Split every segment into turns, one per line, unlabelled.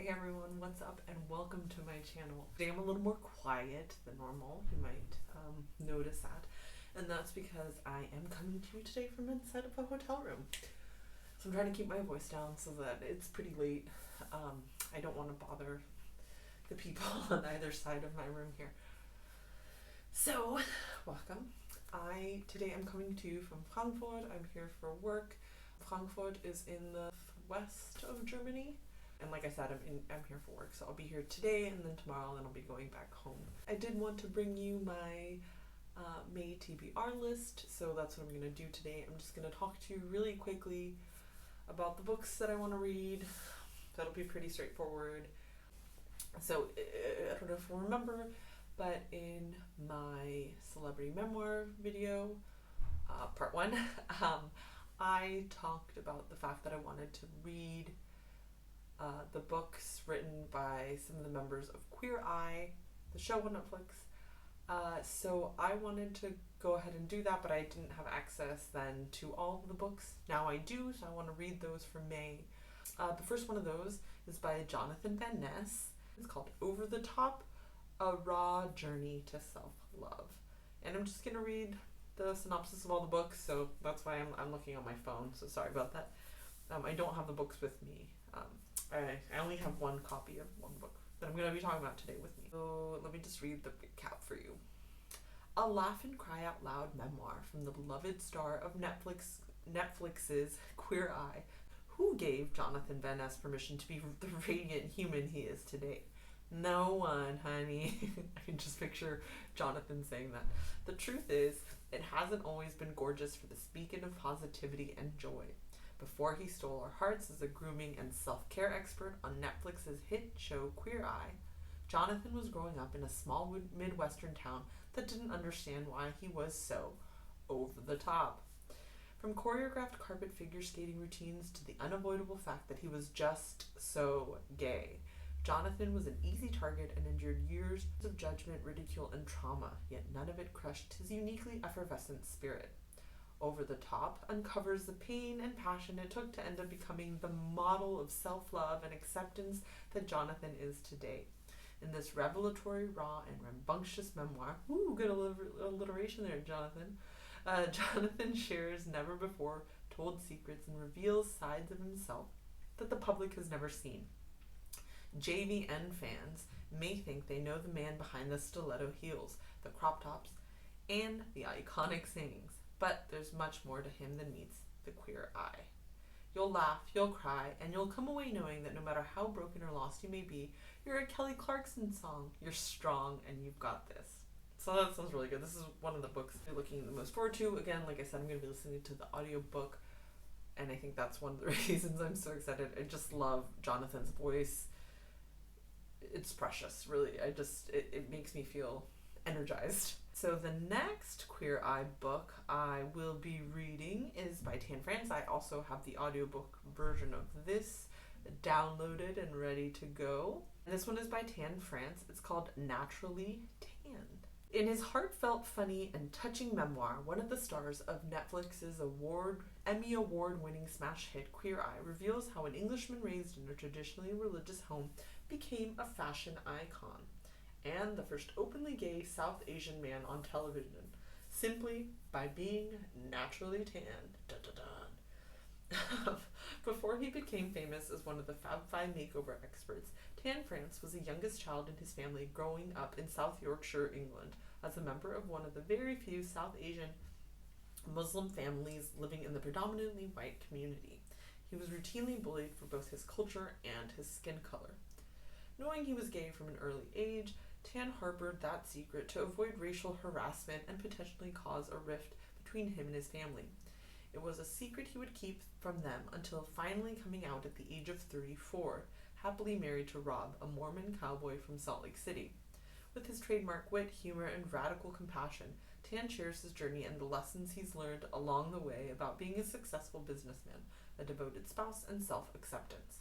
Hey everyone, what's up and welcome to my channel. Today I'm a little more quiet than normal, you might notice that. And that's because I am coming to you today from inside of a hotel room. So I'm trying to keep my voice down so that it's pretty late. I don't want to bother the people on either side of my room here. So, welcome. Today I'm coming to you from Frankfurt. I'm here for work. Frankfurt is in the west of Germany. And like I said, I'm here for work, so I'll be here today and then tomorrow, and then I'll be going back home. I did want to bring you my May TBR list, so that's what I'm going to do today. I'm just going to talk to you really quickly about the books that I want to read. That'll be pretty straightforward. So, I don't know if you'll remember, but in my celebrity memoir video, part 1, I talked about the fact that I wanted to read the books written by some of the members of Queer Eye, the show on Netflix. So I wanted to go ahead and do that, but I didn't have access then to all of the books. Now I do, so I want to read those for May. The first one of those is by Jonathan Van Ness. It's called Over the Top, A Raw Journey to Self-Love. And I'm just going to read the synopsis of all the books, so that's why I'm looking on my phone, so sorry about that. I don't have the books with me. I only have one copy of one book that I'm going to be talking about today with me. So let me just read the recap for you. A laugh and cry out loud memoir from the beloved star of Netflix's Queer Eye. Who gave Jonathan Van Ness permission to be the radiant human he is today? No one, honey. I can just picture Jonathan saying that. The truth is, it hasn't always been gorgeous for this beacon of positivity and joy. Before he stole our hearts as a grooming and self-care expert on Netflix's hit show Queer Eye, Jonathan was growing up in a small Midwestern town that didn't understand why he was so over the top. From choreographed carpet figure skating routines to the unavoidable fact that he was just so gay, Jonathan was an easy target and endured years of judgment, ridicule, and trauma, yet none of it crushed his uniquely effervescent spirit. Over the Top uncovers the pain and passion it took to end up becoming the model of self-love and acceptance that Jonathan is today. In this revelatory, raw, and rambunctious memoir, good alliteration there, Jonathan. Jonathan shares never before told secrets and reveals sides of himself that the public has never seen. JVN fans may think they know the man behind the stiletto heels, the crop tops, and the iconic sayings. But there's much more to him than meets the queer eye. You'll laugh, you'll cry, and you'll come away knowing that no matter how broken or lost you may be, you're a Kelly Clarkson song. You're strong, and you've got this. So that sounds really good. This is one of the books I'm looking the most forward to. Again, like I said, I'm going to be listening to the audiobook, and I think that's one of the reasons I'm so excited. I just love Jonathan's voice. It's precious, really. It makes me feel energized. So the next Queer Eye book I will be reading is by Tan France. I also have the audiobook version of this downloaded and ready to go. This one is by Tan France. It's called Naturally Tanned. In his heartfelt, funny, and touching memoir, one of the stars of Netflix's Emmy Award-winning smash hit Queer Eye reveals how an Englishman raised in a traditionally religious home became a fashion icon and the first openly gay South Asian man on television, simply by being naturally tanned. Dun, dun, dun. Before he became famous as one of the Fab Five makeover experts, Tan France was the youngest child in his family growing up in South Yorkshire, England, as a member of one of the very few South Asian Muslim families living in the predominantly white community. He was routinely bullied for both his culture and his skin color. Knowing he was gay from an early age, Tan harbored that secret to avoid racial harassment and potentially cause a rift between him and his family. It was a secret he would keep from them until finally coming out at the age of 34, happily married to Rob, a Mormon cowboy from Salt Lake City. With his trademark wit, humor, and radical compassion, Tan shares his journey and the lessons he's learned along the way about being a successful businessman, a devoted spouse, and self-acceptance.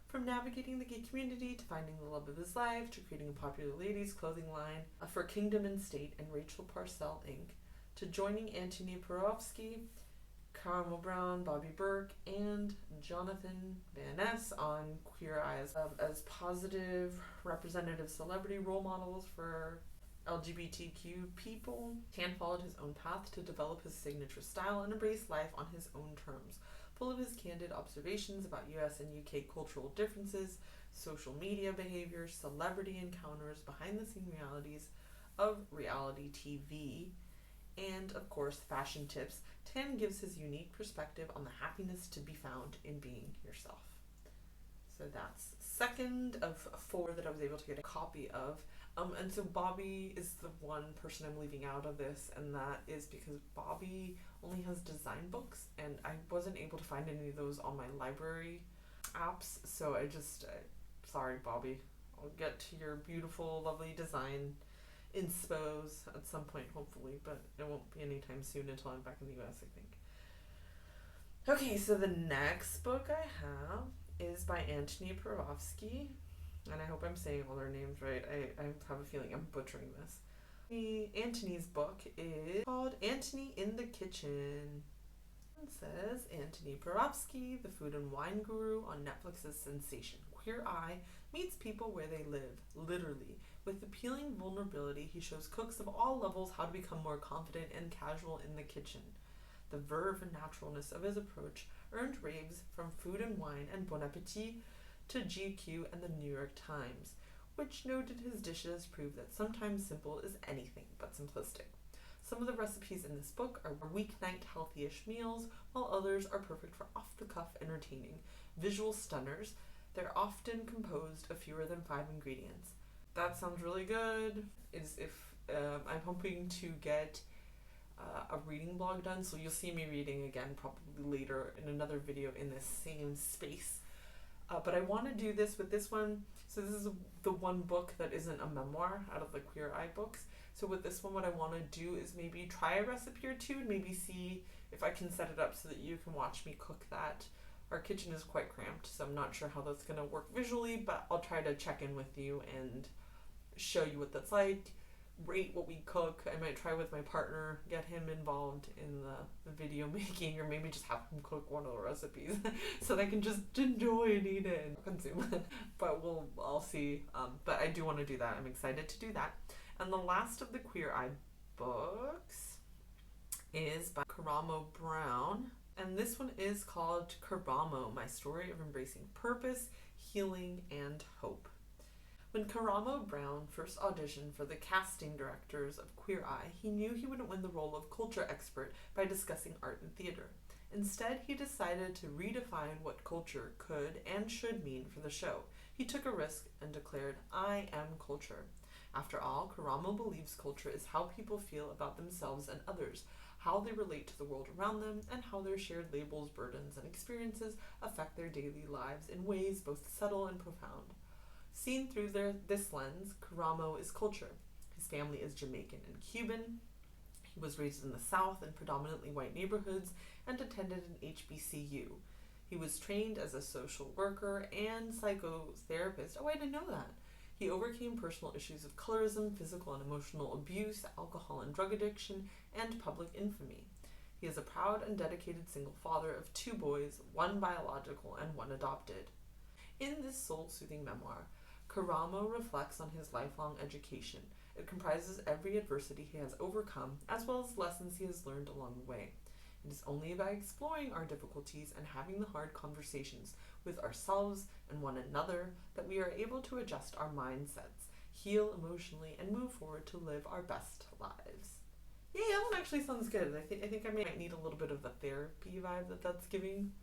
From navigating the gay community to finding the love of his life to creating a popular ladies' clothing line for Kingdom and State and Rachel Parcell Inc., to joining Antony Porowski, Karamo Brown, Bobby Burke, and Jonathan Van Ness on Queer Eye as positive representative celebrity role models for LGBTQ people. Tan followed his own path to develop his signature style and embrace life on his own terms, full of his candid observations about US and UK cultural differences, social media behavior, celebrity encounters, behind-the-scene realities of reality TV, and, of course, fashion tips. Tan gives his unique perspective on the happiness to be found in being yourself. So that's second of 4 that I was able to get a copy of. And so Bobby is the one person I'm leaving out of this, and that is because Bobby only has design books, and I wasn't able to find any of those on my library apps, so sorry Bobby. I'll get to your beautiful, lovely design inspos at some point, hopefully, but it won't be anytime soon until I'm back in the US, I think. Okay, so the next book I have is by Antony Porowski, and I hope I'm saying all their names right. I have a feeling I'm butchering this. Antony's book is called Antony in the Kitchen. It says, Antony Porowski, the food and wine guru on Netflix's sensation Queer Eye, meets people where they live, literally. With appealing vulnerability, he shows cooks of all levels how to become more confident and casual in the kitchen. The verve and naturalness of his approach earned raves from Food and Wine and Bon Appetit to GQ and the New York Times, which noted his dishes prove that sometimes simple is anything but simplistic. Some of the recipes in this book are weeknight healthy-ish meals, while others are perfect for off-the-cuff entertaining visual stunners. They're often composed of fewer than 5 ingredients. That sounds really good. I'm hoping to get a reading blog done, so you'll see me reading again probably later in another video in this same space. But I want to do this with this one. So this is the one book that isn't a memoir out of the Queer Eye books. So with this one, what I want to do is maybe try a recipe or two and maybe see if I can set it up so that you can watch me cook that. Our kitchen is quite cramped, so I'm not sure how that's going to work visually, but I'll try to check in with you and show you what that's like, rate what we cook. I might try with my partner, get him involved in the video making, or maybe just have him cook one of the recipes so that I can just enjoy and eat it and consume it. But I'll see. But I do want to do that. I'm excited to do that. And the last of the Queer Eye books is by Karamo Brown. And this one is called Keramo, My Story of Embracing Purpose, Healing, and Hope. When Karamo Brown first auditioned for the casting directors of Queer Eye, he knew he wouldn't win the role of culture expert by discussing art and theater. Instead, he decided to redefine what culture could and should mean for the show. He took a risk and declared, "I am culture." After all, Karamo believes culture is how people feel about themselves and others, how they relate to the world around them, and how their shared labels, burdens, and experiences affect their daily lives in ways both subtle and profound. Seen through this lens, Karamo is culture. His family is Jamaican and Cuban. He was raised in the South in predominantly white neighborhoods and attended an HBCU. He was trained as a social worker and psychotherapist. Oh, I didn't know that. He overcame personal issues of colorism, physical and emotional abuse, alcohol and drug addiction, and public infamy. He is a proud and dedicated single father of 2 boys, 1 biological and 1 adopted. In this soul-soothing memoir, Karamo reflects on his lifelong education. It comprises every adversity he has overcome, as well as lessons he has learned along the way. It is only by exploring our difficulties and having the hard conversations with ourselves and one another that we are able to adjust our mindsets, heal emotionally, and move forward to live our best lives. Yeah, that one actually sounds good. I think I might need a little bit of the therapy vibe that's giving,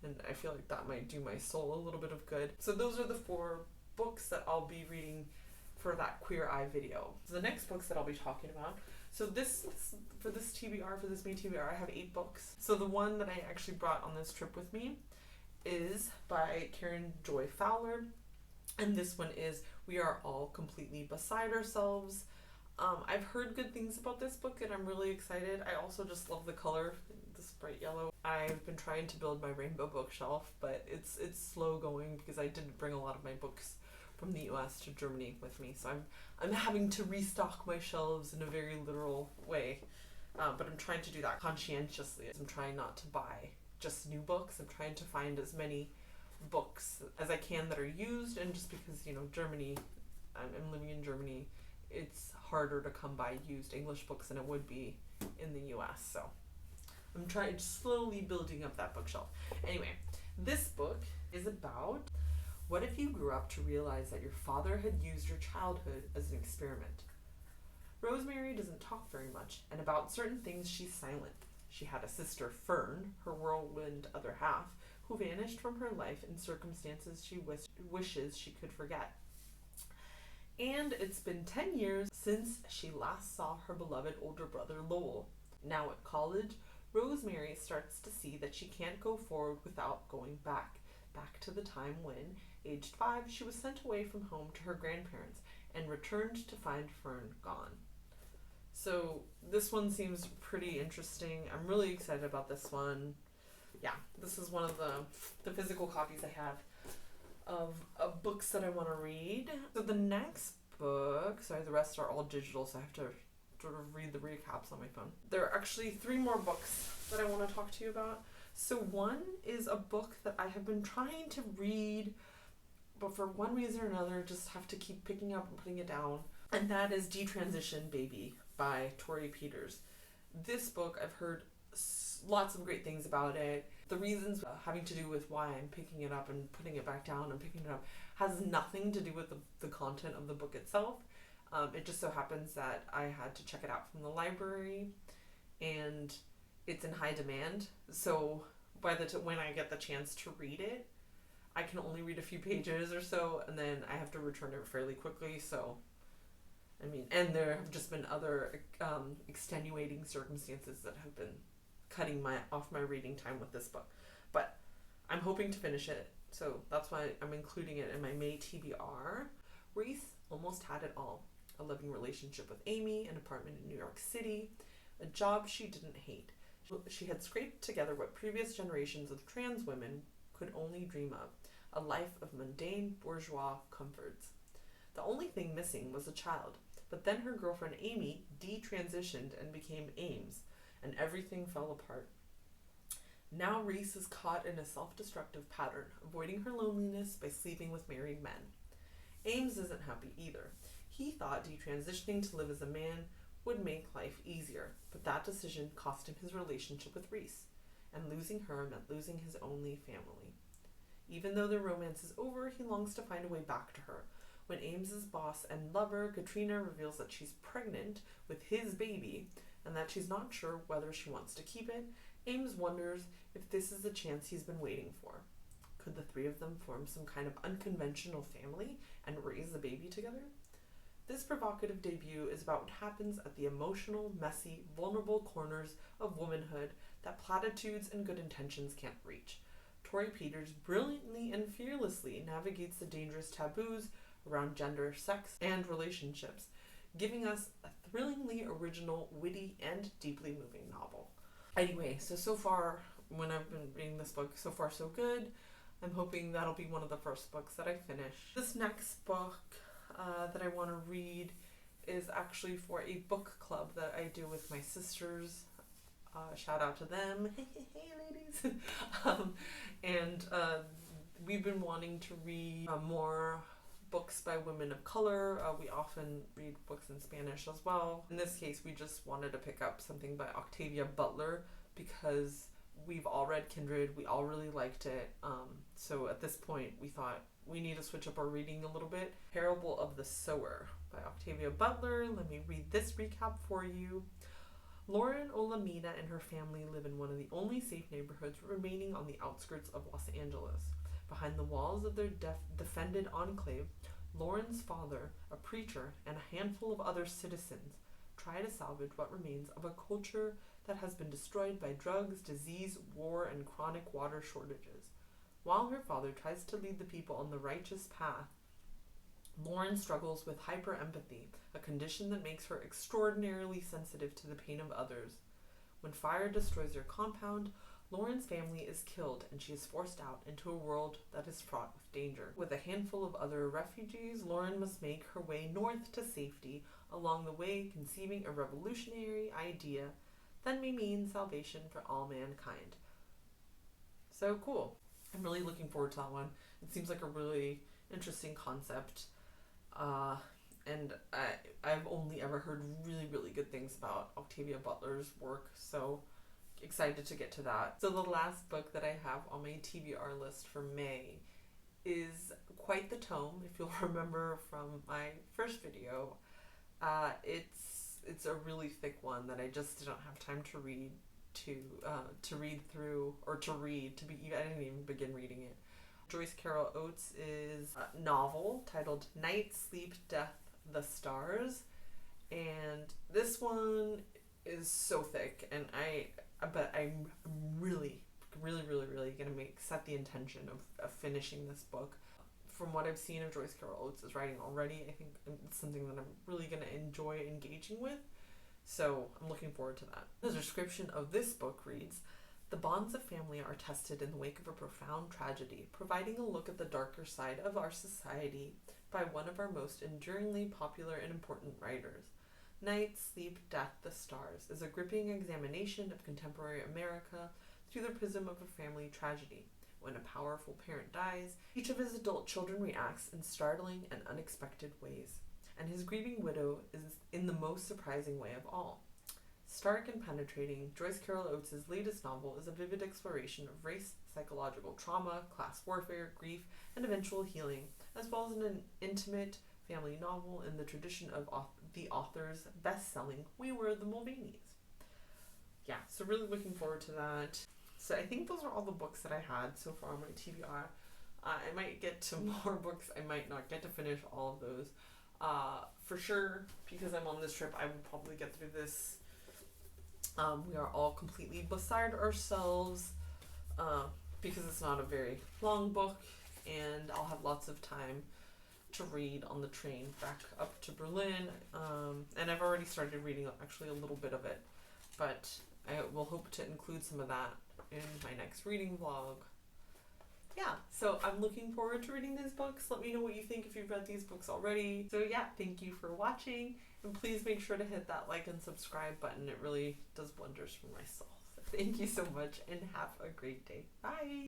and I feel like that might do my soul a little bit of good. So those are the 4 books that I'll be reading for that Queer Eye video. So the next books that I'll be talking about, so for this May TBR, I have 8 books. So the one that I actually brought on this trip with me is by Karen Joy Fowler, and this one is We Are All Completely Beside Ourselves. I've heard good things about this book and I'm really excited. I also just love the color, this bright yellow. I've been trying to build my rainbow bookshelf, but it's slow going because I didn't bring a lot of my books from the US to Germany with me, so I'm having to restock my shelves in a very literal way. but I'm trying to do that conscientiously. I'm trying not to buy just new books. I'm trying to find as many books as I can that are used, and just because, you know, Germany, I'm living in Germany, it's harder to come by used English books than it would be in the US. So I'm trying slowly building up that bookshelf. Anyway, this book is about what if you grew up to realize that your father had used your childhood as an experiment. Rosemary doesn't talk very much, and about certain things she's silent. She had a sister, Fern, her whirlwind other half, who vanished from her life in circumstances she wishes she could forget. And it's been 10 years since she last saw her beloved older brother, Lowell. Now at college, Rosemary starts to see that she can't go forward without going back to the time when, aged 5, she was sent away from home to her grandparents and returned to find Fern gone. So this one seems pretty interesting. I'm really excited about this one. Yeah, this is one of the physical copies I have of books that I want to read. So the next book, sorry, the rest are all digital, so I have to sort of read the recaps on my phone. There are actually 3 more books that I want to talk to you about. So one is a book that I have been trying to read, but for one reason or another just have to keep picking up and putting it down, and that is Detransition, Baby by Torrey. This book, I've heard lots of great things about it. The reasons having to do with why I'm picking it up and putting it back down and picking it up has nothing to do with the content of the book itself. It just so happens that I had to check it out from the library, and it's in high demand. So by when I get the chance to read it, I can only read a few pages or so, and then I have to return it fairly quickly. So, I mean, and there have just been other extenuating circumstances that have been cutting off my reading time with this book. But I'm hoping to finish it, so that's why I'm including it in my May TBR. Reese almost had it all. A loving relationship with Amy, an apartment in New York City, a job she didn't hate. She had scraped together what previous generations of trans women could only dream of, a life of mundane bourgeois comforts. The only thing missing was a child, but then her girlfriend Amy detransitioned and became Ames, and everything fell apart. Now Reese is caught in a self-destructive pattern, avoiding her loneliness by sleeping with married men. Ames isn't happy either. He thought detransitioning to live as a man would make life easier, but that decision cost him his relationship with Reese, and losing her meant losing his only family. Even though their romance is over, he longs to find a way back to her. When Ames's boss and lover, Katrina, reveals that she's pregnant with his baby, and that she's not sure whether she wants to keep it, Ames wonders if this is the chance he's been waiting for. Could the 3 of them form some kind of unconventional family and raise the baby together? This provocative debut is about what happens at the emotional, messy, vulnerable corners of womanhood that platitudes and good intentions can't reach. Torrey brilliantly and fearlessly navigates the dangerous taboos around gender, sex, and relationships, giving us a thrillingly original, witty, and deeply moving novel. Anyway, so far, when I've been reading this book, so far so good. I'm hoping that'll be one of the first books that I finish. This next book that I want to read is actually for a book club that I do with my sisters. Shout out to them. Hey ladies. And we've been wanting to read more books by women of color. We often read books in Spanish as well. In this case, we just wanted to pick up something by Octavia Butler because we've all read Kindred. We all really liked it. So at this point, we thought we need to switch up our reading a little bit. Parable of the Sower by Octavia Butler. Let me read this recap for you. Lauren Olamina and her family live in one of the only safe neighborhoods remaining on the outskirts of Los Angeles. Behind the walls of their defended enclave, Lauren's father, a preacher, and a handful of other citizens try to salvage what remains of a culture that has been destroyed by drugs, disease, war, and chronic water shortages. While her father tries to lead the people on the righteous path, Lauren struggles with hyperempathy, a condition that makes her extraordinarily sensitive to the pain of others. When fire destroys their compound, Lauren's family is killed and she is forced out into a world that is fraught with danger. With a handful of other refugees, Lauren must make her way north to safety, along the way conceiving a revolutionary idea then may mean salvation for all mankind. So cool. I'm really looking forward to that one. It seems like a really interesting concept. And I've only ever heard really, really good things about Octavia Butler's work, so excited to get to that. So the last book that I have on my TBR list for May is quite the tome. If you'll remember from my first video, it's a really thick one that I just didn't have time to read I didn't even begin reading it. Joyce Oates' is a novel titled Night, Sleep, Death, the Stars, and this one is so thick, and I'm really gonna set the intention of finishing this book. From what I've seen of Joyce Oates' writing already, I think it's something that I'm really gonna enjoy engaging with. So I'm looking forward to that. The description of this book reads, "The bonds of family are tested in the wake of a profound tragedy, providing a look at the darker side of our society by one of our most enduringly popular and important writers. Night, Sleep, Death, the Stars is a gripping examination of contemporary America through the prism of a family tragedy. When a powerful parent dies, each of his adult children reacts in startling and unexpected ways, and his grieving widow is in the most surprising way of all. Stark and penetrating, Joyce Carol Oates' latest novel is a vivid exploration of race, psychological trauma, class warfare, grief, and eventual healing, as well as an intimate family novel in the tradition of the author's best-selling We Were the Mulvaneys." Yeah, so really looking forward to that. So I think those are all the books that I had so far on my TBR. I might get to more books. I might not get to finish all of those. For sure, because I'm on this trip, I will probably get through this. We are all completely beside ourselves because it's not a very long book, and I'll have lots of time to read on the train back up to Berlin. And I've already started reading actually a little bit of it, but I will hope to include some of that in my next reading vlog. Yeah, so I'm looking forward to reading these books. Let me know what you think if you've read these books already. So yeah, thank you for watching, and please make sure to hit that like and subscribe button. It really does wonders for my soul. So thank you so much, and have a great day. Bye!